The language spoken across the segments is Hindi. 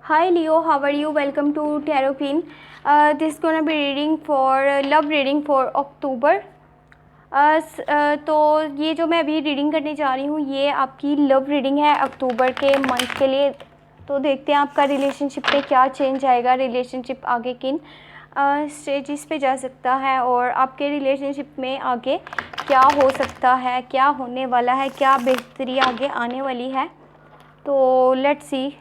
Hi Leo, how are you? Welcome to Tarot Queen. This is gonna be reading for love reading for October. तो ये जो मैं अभी रीडिंग करने जा रही हूँ ये आपकी लव रीडिंग है अक्टूबर के मंथ के लिए। तो देखते हैं आपका रिलेशनशिप में क्या चेंज आएगा, रिलेशनशिप आगे किन स्टेजेस पे जा सकता है और आपके रिलेशनशिप में आगे क्या हो सकता है, क्या होने वाला है, क्या बेहतरी आगे आने वाली है। तो लेट्स सी।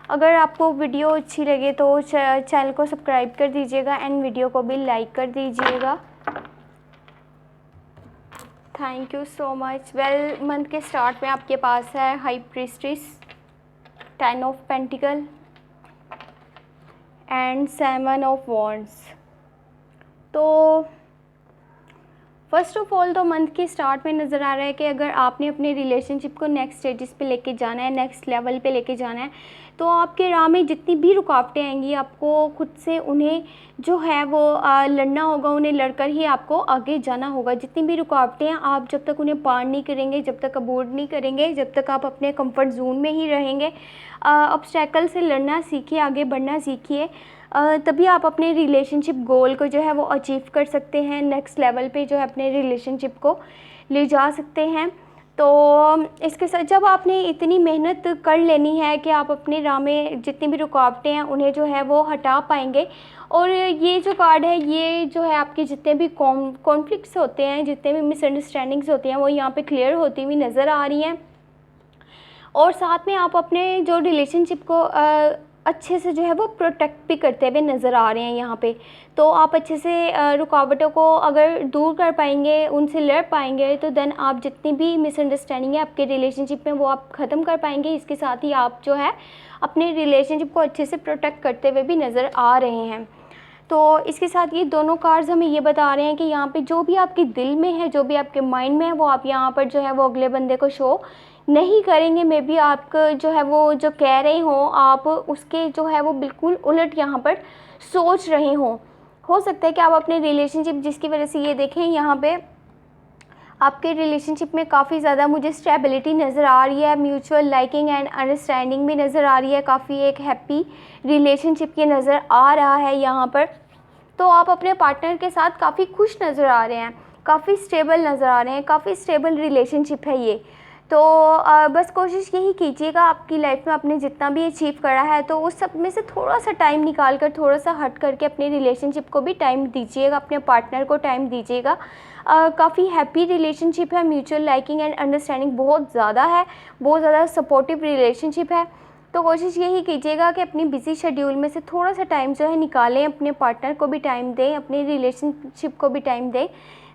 अगर आपको वीडियो अच्छी लगे तो चैनल को सब्सक्राइब कर दीजिएगा एंड वीडियो को भी लाइक कर दीजिएगा। Thank you so much. Well, month के स्टार्ट में आपके पास है high prestress, 10 of pentacle and 7 of wands. तो फर्स्ट ऑफ ऑल तो मंथ के स्टार्ट में नज़र आ रहा है कि अगर आपने अपने रिलेशनशिप को नेक्स्ट स्टेजेस पे लेके जाना है, नेक्स्ट लेवल पे लेके जाना है, तो आपके राह में जितनी भी रुकावटें आएंगी आपको खुद से उन्हें जो है वो लड़ना होगा, उन्हें लड़कर ही आपको आगे जाना होगा। जितनी भी रुकावटें हैं आप जब तक उन्हें पार नहीं करेंगे, जब तक अबॉर्ड नहीं करेंगे, जब तक आप अपने कंफर्ट जोन में ही रहेंगे, ऑब्स्टेकल से लड़ना सीखिए, आगे बढ़ना सीखिए, तभी आप अपने रिलेशनशिप गोल को जो है वो अचीव कर सकते हैं, नेक्स्ट लेवल पे जो है अपने रिलेशनशिप को ले जा सकते हैं। तो इसके साथ जब आपने इतनी मेहनत कर लेनी है कि आप अपने राह में जितनी भी रुकावटें हैं उन्हें जो है वो हटा पाएंगे। और ये जो कार्ड है ये जो है आपके जितने भी कॉन्फ्लिक्ट्स होते हैं, जितने भी मिसअंडरस्टैंडिंग्स होती हैं वो यहाँ पे क्लियर होती हुई नज़र आ रही हैं। और साथ में आप अपने जो रिलेशनशिप को अच्छे से जो है वो प्रोटेक्ट भी करते हुए नज़र आ रहे हैं यहाँ पे। तो आप अच्छे से रुकावटों को अगर दूर कर पाएंगे, उनसे लड़ पाएंगे, तो देन आप जितनी भी मिसअंडरस्टैंडिंग है आपके रिलेशनशिप में वो आप ख़त्म कर पाएंगे। इसके साथ ही आप जो है अपने रिलेशनशिप को अच्छे से प्रोटेक्ट करते हुए भी नज़र आ रहे हैं। तो इसके साथ ये दोनों कार्ड्स हमें ये बता रहे हैं कि यहाँ पे जो भी आपके दिल में है, जो भी आपके माइंड में है, वो आप यहाँ पर जो है वो अगले बंदे को शो नहीं करेंगे। मे बी आपका जो है वो जो कह रहे हों आप उसके जो है वो बिल्कुल उलट यहाँ पर सोच रहे हों। हो सकता है कि आप अपने रिलेशनशिप जिसकी वजह से ये देखें यहाँ पे आपके रिलेशनशिप में काफ़ी ज़्यादा मुझे स्टेबिलिटी नज़र आ रही है, म्यूचुअल लाइकिंग एंड अंडरस्टैंडिंग भी नज़र आ रही है, काफ़ी एक हैप्पी रिलेशनशिप ये नज़र आ रहा है यहाँ पर। तो आप अपने पार्टनर के साथ काफ़ी खुश नज़र आ रहे हैं, काफ़ी स्टेबल नज़र आ रहे हैं, काफ़ी स्टेबल रिलेशनशिप है ये। तो बस कोशिश यही कीजिएगा आपकी लाइफ में आपने जितना भी अचीव करा है तो उस सब में से थोड़ा सा टाइम निकाल कर, थोड़ा सा हट करके अपने रिलेशनशिप को भी टाइम दीजिएगा, अपने पार्टनर को टाइम दीजिएगा। काफ़ी हैप्पी रिलेशनशिप है, म्यूचुअल लाइकिंग एंड अंडरस्टैंडिंग बहुत ज़्यादा है, बहुत ज़्यादा सपोर्टिव रिलेशनशिप है। तो कोशिश यही कीजिएगा कि अपनी बिजी शेड्यूल में से थोड़ा सा टाइम जो है निकालें, अपने पार्टनर को भी टाइम दें, अपने रिलेशनशिप को भी टाइम दें।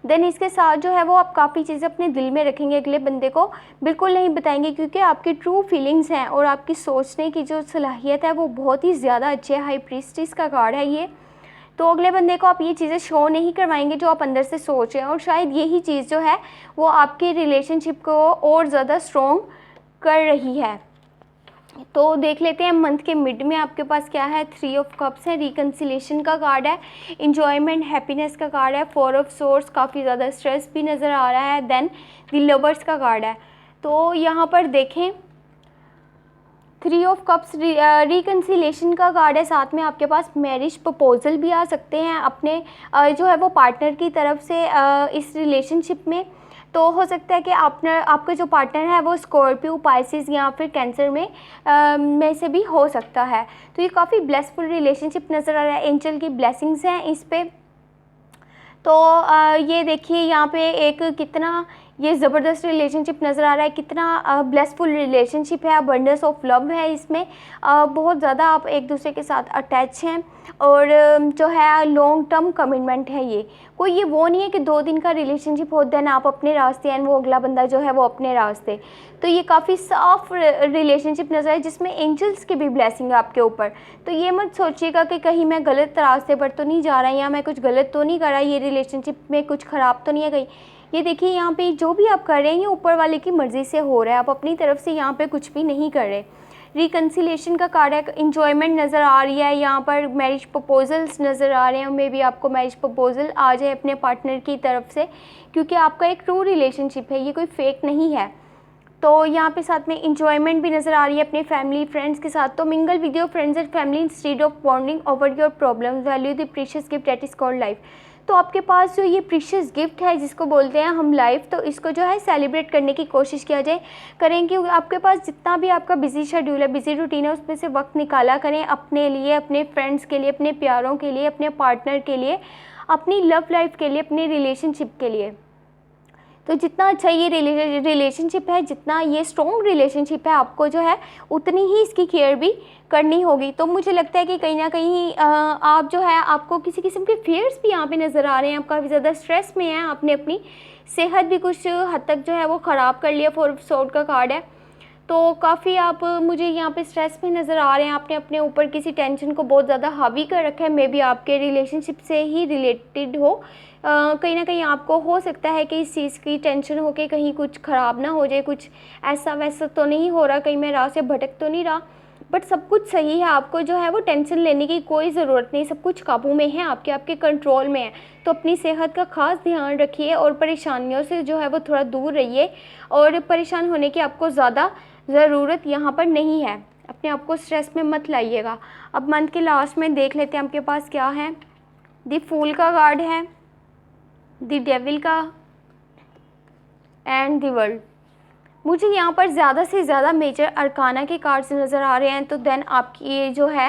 देन इसके साथ जो है वो आप काफ़ी चीज़ें अपने दिल में रखेंगे, अगले बंदे को बिल्कुल नहीं बताएंगे, क्योंकि आपकी ट्रू फीलिंग्स हैं और आपकी सोचने की जो सलाहियत है वो बहुत ही ज़्यादा अच्छी है। हाई प्रीस्टिस का कार्ड है ये। तो अगले बंदे को आप ये चीज़ें शो नहीं करवाएंगे जो आप अंदर से सोच रहे हैं, और शायद यही चीज़ जो है वो आपके रिलेशनशिप को और ज़्यादा स्ट्रॉन्ग कर रही है। तो देख लेते हैं मंथ के मिड में आपके पास क्या है। 3 ऑफ कप्स है, रिकन्सिलेशन का कार्ड है, इंजॉयमेंट हैप्पीनेस का कार्ड है, 4 ऑफ सोर्स, काफ़ी ज़्यादा स्ट्रेस भी नज़र आ रहा है, देन द लवर्स का कार्ड है। तो यहाँ पर देखें 3 ऑफ कप्स रिकन्सिलेशन का कार्ड है, साथ में आपके पास मैरिज प्रपोजल भी आ सकते हैं अपने जो है वो पार्टनर की तरफ से इस रिलेशनशिप में। तो हो सकता है कि आपका जो पार्टनर है वो स्कॉर्पियो, पाइसिस या फिर कैंसर में से भी हो सकता है। तो ये काफ़ी ब्लेसफुल रिलेशनशिप नज़र आ रहा है, एंजल की ब्लेसिंग्स हैं इस पे। तो ये देखिए यहाँ पे एक कितना ये ज़बरदस्त रिलेशनशिप नज़र आ रहा है, कितना ब्लेसफुल रिलेशनशिप है, अबंडेंस ऑफ लव है इसमें, बहुत ज़्यादा आप एक दूसरे के साथ अटैच हैं और जो है लॉन्ग टर्म कमिटमेंट है ये। कोई ये वो नहीं है कि 2 दिन का रिलेशनशिप हो देन आप अपने रास्ते एंड वो अगला बंदा जो है वो अपने रास्ते। तो ये काफ़ी साफ रिलेशनशिप नज़र है जिसमें एंजल्स की भी ब्लेसिंग है आपके ऊपर। तो ये मत सोचिएगा कि कहीं मैं गलत रास्ते पर तो नहीं जा रहा या मैं कुछ गलत तो नहीं कर रहा, ये रिलेशनशिप में कुछ ख़राब तो नहीं है कहीं। ये देखिए यहाँ पे जो भी आप कर रहे हैं ये ऊपर वाले की मर्ज़ी से हो रहा है, आप अपनी तरफ से यहाँ पे कुछ भी नहीं कर रहे। रिकन्सिलेशन का कार्ड है, इंजॉयमेंट नज़र आ रही है, यहाँ पर मैरिज प्रपोजल्स नज़र आ रहे हैं, मे बी आपको मैरिज प्रपोजल आ जाए अपने पार्टनर की तरफ से, क्योंकि आपका एक ट्रू रिलेशनशिप है, ये कोई फेक नहीं है। तो यहाँ पे साथ में इंजॉयमेंट भी नज़र आ रही है अपने फैमिली फ्रेंड्स के साथ। तो mingle with your friends and family instead of bonding over your problems, value the precious gift that is called life. तो आपके पास जो ये प्रीशियस गिफ्ट है जिसको बोलते हैं हम लाइफ, तो इसको जो है सेलिब्रेट करने की कोशिश किया जाए करें कि आपके पास जितना भी आपका बिजी शेड्यूल है, बिजी रूटीन है, उसमें से वक्त निकाला करें अपने लिए, अपने फ्रेंड्स के लिए, अपने प्यारों के लिए, अपने पार्टनर के लिए, अपनी लव लाइफ के लिए, अपने रिलेशनशिप के लिए। तो जितना अच्छा ये रिलेशनशिप है, जितना ये स्ट्रॉन्ग रिलेशनशिप है, आपको जो है उतनी ही इसकी केयर भी करनी होगी। तो मुझे लगता है कि कहीं ना कहीं आप जो है, आपको किसी किस्म के फेयर्स भी यहाँ पे नज़र आ रहे हैं, आप काफ़ी ज़्यादा स्ट्रेस में हैं, आपने अपनी सेहत भी कुछ हद तक जो है वो ख़राब कर लिया। 4 ऑफ का कार्ड है, तो काफ़ी आप मुझे यहाँ पे स्ट्रेस में नज़र आ रहे हैं, आपने अपने ऊपर किसी टेंशन को बहुत ज़्यादा हावी कर रखा है, मे बी आपके रिलेशनशिप से ही रिलेटेड हो। कहीं ना कहीं आपको हो सकता है कि इस चीज़ की टेंशन हो कि कहीं कुछ ख़राब ना हो जाए, कुछ ऐसा वैसा तो नहीं हो रहा, कहीं मैं राह से भटक तो नहीं रहा, बट सब कुछ सही है। आपको जो है वो टेंशन लेने की कोई ज़रूरत नहीं, सब कुछ काबू में है, आपके कंट्रोल में है। तो अपनी सेहत का ख़ास ध्यान रखिए और परेशानियों से जो है वो थोड़ा दूर रहिए, और परेशान होने की आपको ज़्यादा ज़रूरत यहाँ पर नहीं है। अपने आप को स्ट्रेस में मत लाइएगा। अब मंथ के लास्ट में देख लेते हैं आपके पास क्या है। द फूल का कार्ड है, द डेविल का एंड द वर्ल्ड। मुझे यहाँ पर ज़्यादा से ज़्यादा मेजर अरकाना के कार्ड्स नज़र आ रहे हैं। तो देन आपकी ये जो है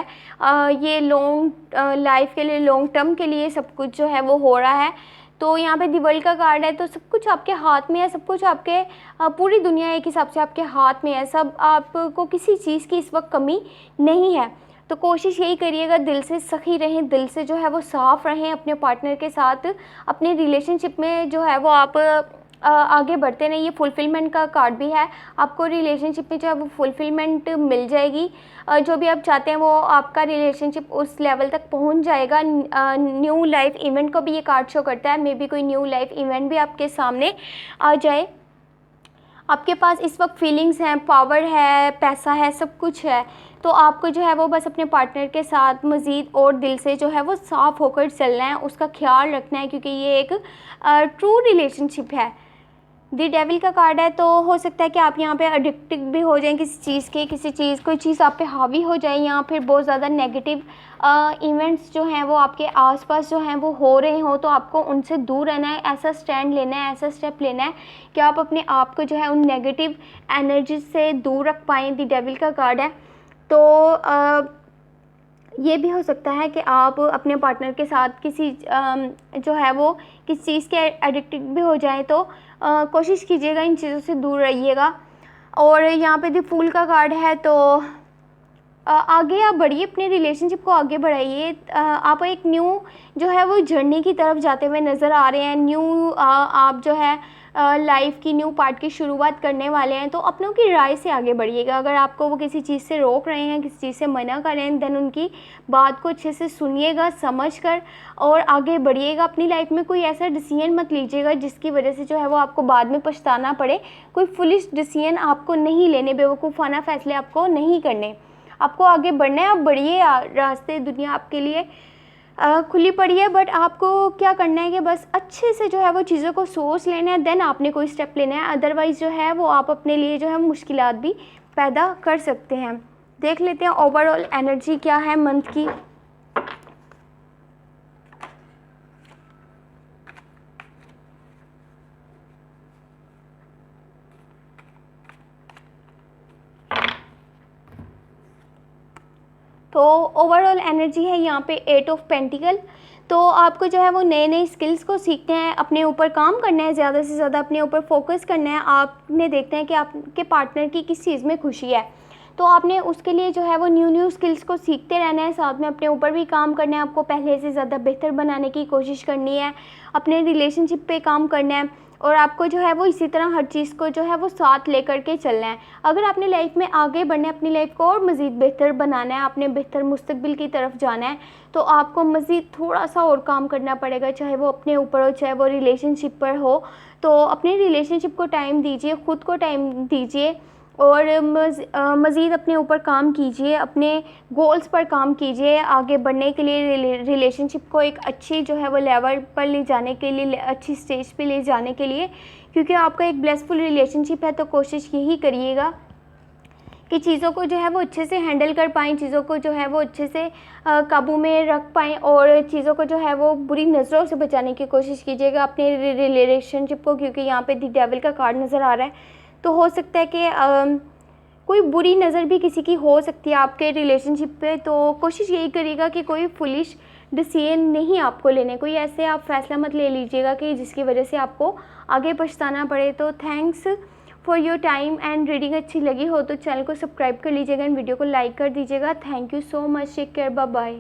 ये लॉन्ग लाइफ के लिए, लॉन्ग टर्म के लिए सब कुछ जो है वो हो रहा है। तो यहाँ पे द वर्ल्ड का कार्ड है, तो सब कुछ आपके हाथ में है, सब कुछ आपके पूरी दुनिया एक हिसाब से आपके हाथ में है। सब आपको किसी चीज़ की इस वक्त कमी नहीं है। तो कोशिश यही करिएगा, दिल से सखी रहें, दिल से जो है वो साफ़ रहें अपने पार्टनर के साथ, अपने रिलेशनशिप में जो है वो आप आगे बढ़ते रहिए। फुलफ़िलमेंट का कार्ड भी है, आपको रिलेशनशिप में जो है वो फुलफ़िलमेंट मिल जाएगी। जो भी आप चाहते हैं वो आपका रिलेशनशिप उस लेवल तक पहुंच जाएगा। न्यू लाइफ इवेंट को भी ये कार्ड शो करता है, मे बी कोई न्यू लाइफ इवेंट भी आपके सामने आ जाए। आपके पास इस वक्त फीलिंग्स हैं, पावर है, पैसा है, सब कुछ है। तो आपको जो है वो बस अपने पार्टनर के साथ मज़ीद और दिल से जो है वो साफ़ होकर चलना है, उसका ख्याल रखना है, क्योंकि ये एक ट्रू रिलेशनशिप है। द डेविल का कार्ड है, तो हो सकता है कि आप यहाँ पे एडिक्टिव भी हो जाएं किसी चीज़ के, किसी चीज़ कोई चीज़ आप पे हावी हो जाए, या फिर बहुत ज़्यादा नेगेटिव इवेंट्स जो हैं वो आपके आसपास जो हैं वो हो रहे हो, तो आपको उनसे दूर रहना है। ऐसा स्टैंड लेना है, ऐसा स्टेप लेना है कि आप अपने आप को जो है उन नेगेटिव एनर्जी से दूर रख पाएँ। द डेविल का कार्ड है, तो ये भी हो सकता है कि आप अपने पार्टनर के साथ किसी जो है वो किसी चीज़ के एडिक्टेड भी हो जाए, तो कोशिश कीजिएगा इन चीज़ों से दूर रहिएगा। और यहाँ पे द फूल का कार्ड है, तो आगे आप बढ़िए, अपने रिलेशनशिप को आगे बढ़ाइए। आप एक न्यू जो है वो जर्नी की तरफ जाते हुए नज़र आ रहे हैं। न्यू आप जो है लाइफ की न्यू पार्ट की शुरुआत करने वाले हैं, तो अपनों की राय से आगे बढ़िएगा। अगर आपको वो किसी चीज़ से रोक रहे हैं, किसी चीज़ से मना कर रहे हैं, देन उनकी बात को अच्छे से सुनिएगा, समझ कर, और आगे बढ़िएगा। अपनी लाइफ में कोई ऐसा डिसीजन मत लीजिएगा जिसकी वजह से जो है वो आपको बाद में पछताना पड़े। कोई फुलिश डिसीजन आपको नहीं लेने, बेवकूफ़ाना फ़ैसले आपको नहीं करने, आपको आगे बढ़ना है। आप बढ़िए, रास्ते दुनिया आपके लिए खुली पड़ी है, बट आपको क्या करना है कि बस अच्छे से जो है वो चीज़ों को सोच लेना है, देन आपने कोई स्टेप लेना है। अदरवाइज़ जो है वो आप अपने लिए जो है मुश्किलात भी पैदा कर सकते हैं। देख लेते हैं ओवरऑल एनर्जी क्या है मंथ की। तो ओवरऑल एनर्जी है यहाँ पे 8 ऑफ पेंटिकल। तो आपको जो है वो नए नए स्किल्स को सीखते हैं, अपने ऊपर काम करना है, ज़्यादा से ज़्यादा अपने ऊपर फोकस करना है। आपने देखते हैं कि आपके पार्टनर की किस चीज़ में खुशी है, तो आपने उसके लिए जो है वो न्यू स्किल्स को सीखते रहना है, साथ में अपने ऊपर भी काम करना है। आपको पहले से ज़्यादा बेहतर बनाने की कोशिश करनी है, अपने रिलेशनशिप पे काम करना है, और आपको जो है वो इसी तरह हर चीज़ को जो है वो साथ लेकर के चलना है। अगर आपने लाइफ में आगे बढ़ना है, अपनी लाइफ को और मज़ीद बेहतर बनाना है, आपने बेहतर मुस्तकबिल की तरफ जाना है, तो आपको मज़ीद थोड़ा सा और काम करना पड़ेगा, चाहे वो अपने ऊपर हो, चाहे वो रिलेशनशिप पर हो। तो अपने रिलेशनशिप को टाइम दीजिए, ख़ुद को टाइम दीजिए, और मज़ीद अपने ऊपर काम कीजिए, अपने गोल्स पर काम कीजिए आगे बढ़ने के लिए, रिलेशनशिप को एक अच्छी जो है वो लेवल पर ले जाने के लिए, अच्छी स्टेज पे ले जाने के लिए, क्योंकि आपका एक ब्लेसफुल रिलेशनशिप है। तो कोशिश यही करिएगा कि चीज़ों को जो है वो अच्छे से हैंडल कर पाएँ, चीज़ों को जो है वो अच्छे से काबू में रख पाएँ, और चीज़ों को जो है वो बुरी नज़रों से बचाने की कोशिश कीजिएगा अपने रिलेशनशिप को, क्योंकि यहाँ पे द डेविल का कार्ड नज़र आ रहा है। तो हो सकता है कि कोई बुरी नज़र भी किसी की हो सकती है आपके रिलेशनशिप पे। तो कोशिश यही करिएगा कि कोई फुलिश डिसीजन नहीं आपको लेने, कोई ऐसे आप फैसला मत ले लीजिएगा कि जिसकी वजह से आपको आगे पछताना पड़े। तो thanks for your time and reading अच्छी लगी हो तो चैनल को सब्सक्राइब कर लीजिएगा एंड वीडियो को लाइक कर दीजिएगा। Thank you so much, take care, bye bye.